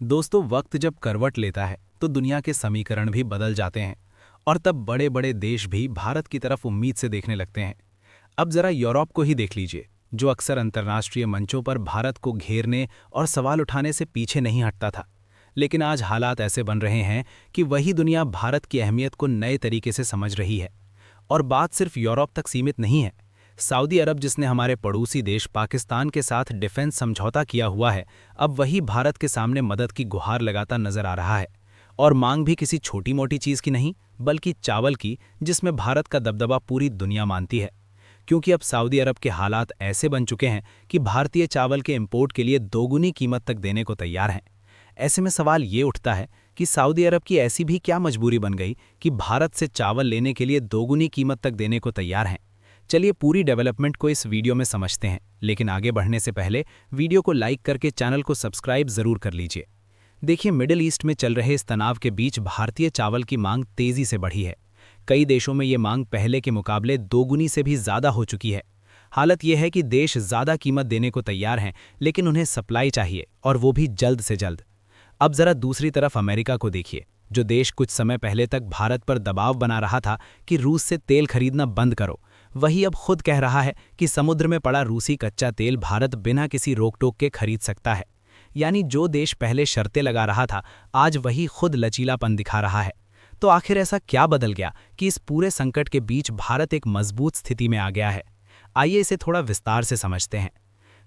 दोस्तों, वक्त जब करवट लेता है तो दुनिया के समीकरण भी बदल जाते हैं और तब बड़े बड़े देश भी भारत की तरफ उम्मीद से देखने लगते हैं। अब जरा यूरोप को ही देख लीजिए, जो अक्सर अंतर्राष्ट्रीय मंचों पर भारत को घेरने और सवाल उठाने से पीछे नहीं हटता था। लेकिन आज हालात ऐसे बन रहे हैं कि वही दुनिया भारत की अहमियत को नए तरीके से समझ रही है। और बात सिर्फ यूरोप तक सीमित नहीं है। सऊदी अरब, जिसने हमारे पड़ोसी देश पाकिस्तान के साथ डिफेंस समझौता किया हुआ है, अब वही भारत के सामने मदद की गुहार लगाता नजर आ रहा है। और मांग भी किसी छोटी मोटी चीज की नहीं, बल्कि चावल की, जिसमें भारत का दबदबा पूरी दुनिया मानती है। क्योंकि अब सऊदी अरब के हालात ऐसे बन चुके हैं कि भारतीय चावल के इंपोर्ट के लिए दोगुनी कीमत तक देने को तैयार हैं। ऐसे में सवाल ये उठता है कि सऊदी अरब की ऐसी भी क्या मजबूरी बन गई कि भारत से चावल लेने के लिए दोगुनी कीमत तक देने को तैयार हैं। चलिए पूरी डेवलपमेंट को इस वीडियो में समझते हैं, लेकिन आगे बढ़ने से पहले वीडियो को लाइक करके चैनल को सब्सक्राइब जरूर कर लीजिए। देखिए, मिडिल ईस्ट में चल रहे इस तनाव के बीच भारतीय चावल की मांग तेजी से बढ़ी है। कई देशों में ये मांग पहले के मुकाबले दोगुनी से भी ज्यादा हो चुकी है। हालत यह है कि देश ज्यादा कीमत देने को तैयार हैं, लेकिन उन्हें सप्लाई चाहिए, और वो भी जल्द से जल्द। अब जरा दूसरी तरफ अमेरिका को देखिए, जो देश कुछ समय पहले तक भारत पर दबाव बना रहा था कि रूस से तेल खरीदना बंद करो, वही अब खुद कह रहा है कि समुद्र में पड़ा रूसी कच्चा तेल भारत बिना किसी रोक टोक के खरीद सकता है। यानी जो देश पहले शर्तें लगा रहा था, आज वही खुद लचीलापन दिखा रहा है। तो आखिर ऐसा क्या बदल गया कि इस पूरे संकट के बीच भारत एक मजबूत स्थिति में आ गया है? आइए इसे थोड़ा विस्तार से समझते हैं।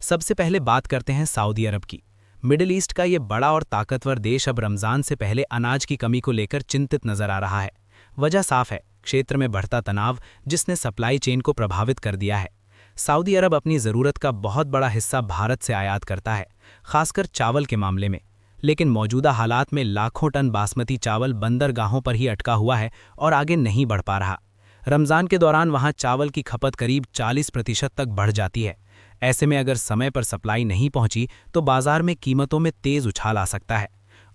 सबसे पहले बात करते हैं सऊदी अरब की। मिडिल ईस्ट का ये बड़ा और ताकतवर देश अब रमजान से पहले अनाज की कमी को लेकर चिंतित नजर आ रहा है। वजह साफ है, क्षेत्र में बढ़ता तनाव, जिसने सप्लाई चेन को प्रभावित कर दिया है। सऊदी अरब अपनी ज़रूरत का बहुत बड़ा हिस्सा भारत से आयात करता है, खासकर चावल के मामले में। लेकिन मौजूदा हालात में लाखों टन बासमती चावल बंदरगाहों पर ही अटका हुआ है और आगे नहीं बढ़ पा रहा। रमज़ान के दौरान वहाँ चावल की खपत करीब 40% तक बढ़ जाती है। ऐसे में अगर समय पर सप्लाई नहीं पहुंची तो बाजार में कीमतों में तेज उछाल आ सकता है।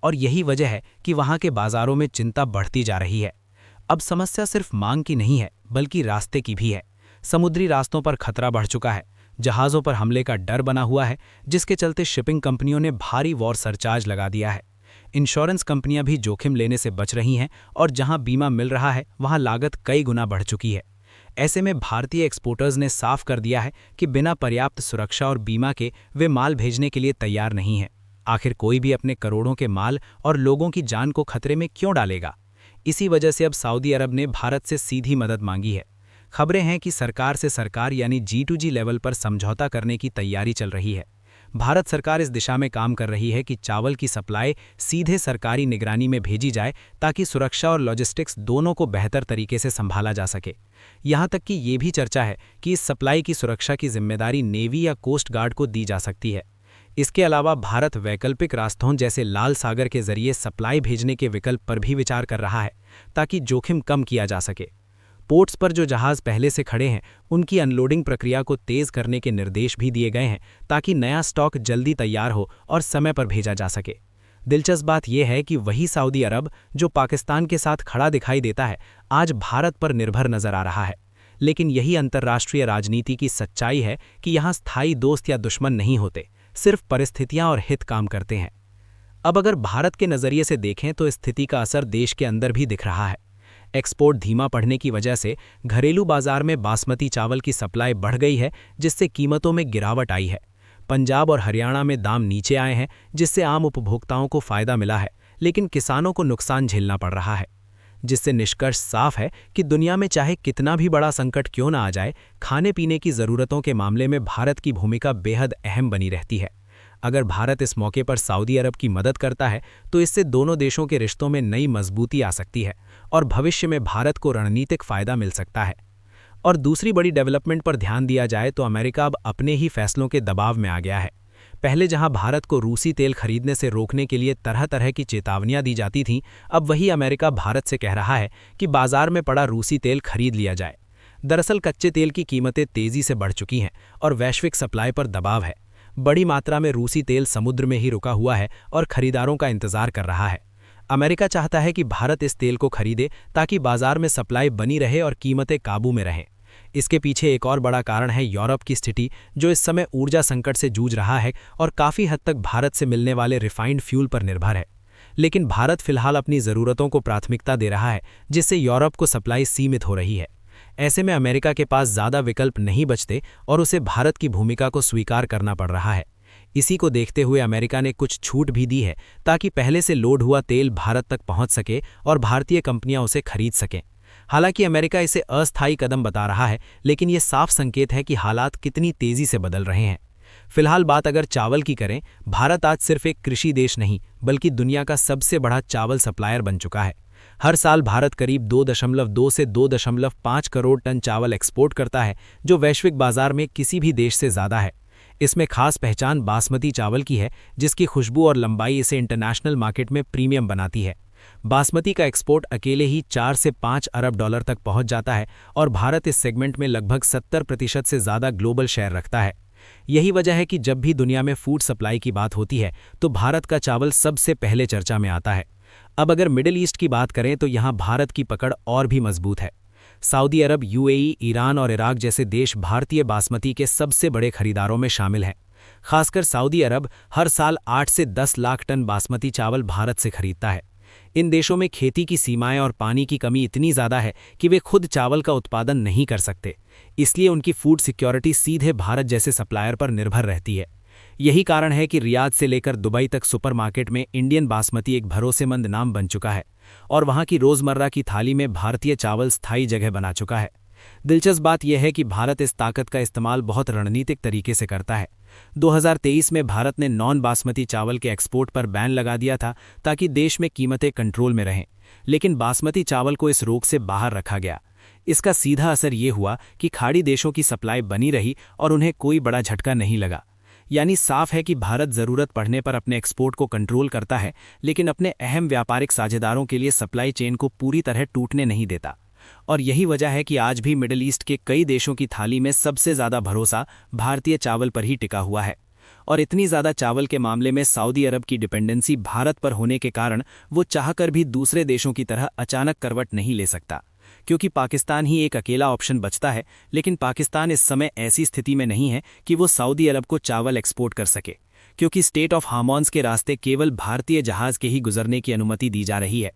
और यही वजह है कि वहाँ के बाजारों में चिंता बढ़ती जा रही है। अब समस्या सिर्फ मांग की नहीं है, बल्कि रास्ते की भी है। समुद्री रास्तों पर खतरा बढ़ चुका है। जहाज़ों पर हमले का डर बना हुआ है, जिसके चलते शिपिंग कंपनियों ने भारी वॉर सरचार्ज लगा दिया है। इंश्योरेंस कंपनियां भी जोखिम लेने से बच रही हैं, और जहां बीमा मिल रहा है वहां लागत कई गुना बढ़ चुकी है। ऐसे में भारतीय एक्सपोर्टर्स ने साफ कर दिया है कि बिना पर्याप्त सुरक्षा और बीमा के वे माल भेजने के लिए तैयार नहीं है। आखिर कोई भी अपने करोड़ों के माल और लोगों की जान को खतरे में क्यों डालेगा? इसी वजह से अब सऊदी अरब ने भारत से सीधी मदद मांगी है। खबरें हैं कि सरकार से सरकार यानी G2G लेवल पर समझौता करने की तैयारी चल रही है। भारत सरकार इस दिशा में काम कर रही है कि चावल की सप्लाई सीधे सरकारी निगरानी में भेजी जाए, ताकि सुरक्षा और लॉजिस्टिक्स दोनों को बेहतर तरीके से संभाला जा सके। यहाँ तक कि ये भी चर्चा है कि इस सप्लाई की सुरक्षा की जिम्मेदारी नेवी या कोस्ट गार्ड को दी जा सकती है। इसके अलावा भारत वैकल्पिक रास्तों जैसे लाल सागर के जरिए सप्लाई भेजने के विकल्प पर भी विचार कर रहा है, ताकि जोखिम कम किया जा सके। पोर्ट्स पर जो जहाज़ पहले से खड़े हैं, उनकी अनलोडिंग प्रक्रिया को तेज़ करने के निर्देश भी दिए गए हैं, ताकि नया स्टॉक जल्दी तैयार हो और समय पर भेजा जा सके। दिलचस्प बात यह है कि वही सऊदी अरब, जो पाकिस्तान के साथ खड़ा दिखाई देता है, आज भारत पर निर्भर नजर आ रहा है। लेकिन यही अंतर्राष्ट्रीय राजनीति की सच्चाई है कि यहाँ स्थायी दोस्त या दुश्मन नहीं होते, सिर्फ परिस्थितियां और हित काम करते हैं। अब अगर भारत के नज़रिए से देखें तो स्थिति का असर देश के अंदर भी दिख रहा है। एक्सपोर्ट धीमा पड़ने की वजह से घरेलू बाजार में बासमती चावल की सप्लाई बढ़ गई है, जिससे कीमतों में गिरावट आई है। पंजाब और हरियाणा में दाम नीचे आए हैं, जिससे आम उपभोक्ताओं को फायदा मिला है, लेकिन किसानों को नुकसान झेलना पड़ रहा है। जिससे निष्कर्ष साफ है कि दुनिया में चाहे कितना भी बड़ा संकट क्यों ना आ जाए, खाने पीने की ज़रूरतों के मामले में भारत की भूमिका बेहद अहम बनी रहती है। अगर भारत इस मौके पर सऊदी अरब की मदद करता है, तो इससे दोनों देशों के रिश्तों में नई मजबूती आ सकती है और भविष्य में भारत को रणनीतिक फायदा मिल सकता है। और दूसरी बड़ी डेवलपमेंट पर ध्यान दिया जाए तो अमेरिका अब अपने ही फैसलों के दबाव में आ गया है। पहले जहां भारत को रूसी तेल खरीदने से रोकने के लिए तरह तरह की चेतावनियां दी जाती थीं, अब वही अमेरिका भारत से कह रहा है कि बाजार में पड़ा रूसी तेल खरीद लिया जाए। दरअसल कच्चे तेल की कीमतें तेजी से बढ़ चुकी हैं और वैश्विक सप्लाई पर दबाव है। बड़ी मात्रा में रूसी तेल समुद्र में ही रुका हुआ है और खरीदारों का इंतजार कर रहा है। अमेरिका चाहता है कि भारत इस तेल को खरीदे, ताकि बाजार में सप्लाई बनी रहे और कीमतें काबू में रहें। इसके पीछे एक और बड़ा कारण है यूरोप की स्थिति, जो इस समय ऊर्जा संकट से जूझ रहा है और काफ़ी हद तक भारत से मिलने वाले रिफाइंड फ्यूल पर निर्भर है। लेकिन भारत फिलहाल अपनी ज़रूरतों को प्राथमिकता दे रहा है, जिससे यूरोप को सप्लाई सीमित हो रही है। ऐसे में अमेरिका के पास ज़्यादा विकल्प नहीं बचते और उसे भारत की भूमिका को स्वीकार करना पड़ रहा है। इसी को देखते हुए अमेरिका ने कुछ छूट भी दी है ताकि पहले से लोड हुआ तेल भारत तक पहुंच सके और भारतीय कंपनियां उसे खरीद सकें। हालांकि अमेरिका इसे अस्थायी कदम बता रहा है, लेकिन ये साफ संकेत है कि हालात कितनी तेजी से बदल रहे हैं। फिलहाल बात अगर चावल की करें, भारत आज सिर्फ एक कृषि देश नहीं बल्कि दुनिया का सबसे बड़ा चावल सप्लायर बन चुका है। हर साल भारत करीब 2.2 से 2.5 करोड़ टन चावल एक्सपोर्ट करता है, जो वैश्विक बाजार में किसी भी देश से ज़्यादा है। इसमें खास पहचान बासमती चावल की है, जिसकी खुशबू और लंबाई इसे इंटरनेशनल मार्केट में प्रीमियम बनाती है। बासमती का एक्सपोर्ट अकेले ही 4 से 5 अरब डॉलर तक पहुंच जाता है और भारत इस सेगमेंट में लगभग 70% से ज़्यादा ग्लोबल शेयर रखता है। यही वजह है कि जब भी दुनिया में फूड सप्लाई की बात होती है तो भारत का चावल सबसे पहले चर्चा में आता है। अब अगर मिडिल ईस्ट की बात करें तो यहाँ भारत की पकड़ और भी मजबूत है। सऊदी अरब, यूएई, ईरान और इराक जैसे देश भारतीय बासमती के सबसे बड़े खरीदारों में शामिल हैं। खासकर सऊदी अरब हर साल 8 से 10 लाख टन बासमती चावल भारत से खरीदता है। इन देशों में खेती की सीमाएं और पानी की कमी इतनी ज़्यादा है कि वे खुद चावल का उत्पादन नहीं कर सकते, इसलिए उनकी फूड सिक्योरिटी सीधे भारत जैसे सप्लायर पर निर्भर रहती है। यही कारण है कि रियाद से लेकर दुबई तक सुपरमार्केट में इंडियन बासमती एक भरोसेमंद नाम बन चुका है और वहाँ की रोज़मर्रा की थाली में भारतीय चावल स्थायी जगह बना चुका है। दिलचस्प बात यह है कि भारत इस ताकत का इस्तेमाल बहुत रणनीतिक तरीके से करता है। 2023 में भारत ने नॉन बासमती चावल के एक्सपोर्ट पर बैन लगा दिया था ताकि देश में कीमतें कंट्रोल में रहें, लेकिन बासमती चावल को इस रोक से बाहर रखा गया। इसका सीधा असर ये हुआ कि खाड़ी देशों की सप्लाई बनी रही और उन्हें कोई बड़ा झटका नहीं लगा। यानी साफ है कि भारत ज़रूरत पड़ने पर अपने एक्सपोर्ट को कंट्रोल करता है, लेकिन अपने अहम व्यापारिक साझेदारों के लिए सप्लाई चेन को पूरी तरह टूटने नहीं देता। और यही वजह है कि आज भी मिडिल ईस्ट के कई देशों की थाली में सबसे ज़्यादा भरोसा भारतीय चावल पर ही टिका हुआ है। और इतनी ज़्यादा चावल के मामले में सऊदी अरब की डिपेंडेंसी भारत पर होने के कारण वो चाहकर भी दूसरे देशों की तरह अचानक करवट नहीं ले सकता, क्योंकि पाकिस्तान ही एक अकेला ऑप्शन बचता है। लेकिन पाकिस्तान इस समय ऐसी स्थिति में नहीं है कि वो सऊदी अरब को चावल एक्सपोर्ट कर सके, क्योंकि स्टेट ऑफ हार्मोन्स के रास्ते केवल भारतीय जहाज के ही गुजरने की अनुमति दी जा रही है।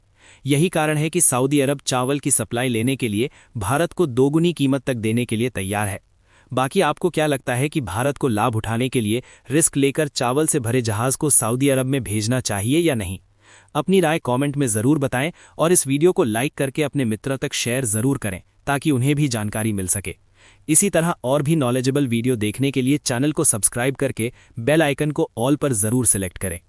यही कारण है कि सऊदी अरब चावल की सप्लाई लेने के लिए भारत को दोगुनी कीमत तक देने के लिए तैयार है। बाकी आपको क्या लगता है कि भारत को लाभ उठाने के लिए रिस्क लेकर चावल से भरे जहाज को सऊदी अरब में भेजना चाहिए या नहीं? अपनी राय कमेंट में ज़रूर बताएं और इस वीडियो को लाइक करके अपने मित्रों तक शेयर ज़रूर करें ताकि उन्हें भी जानकारी मिल सके। इसी तरह और भी नॉलेजेबल वीडियो देखने के लिए चैनल को सब्सक्राइब करके बेल आइकन को ऑल पर ज़रूर सिलेक्ट करें।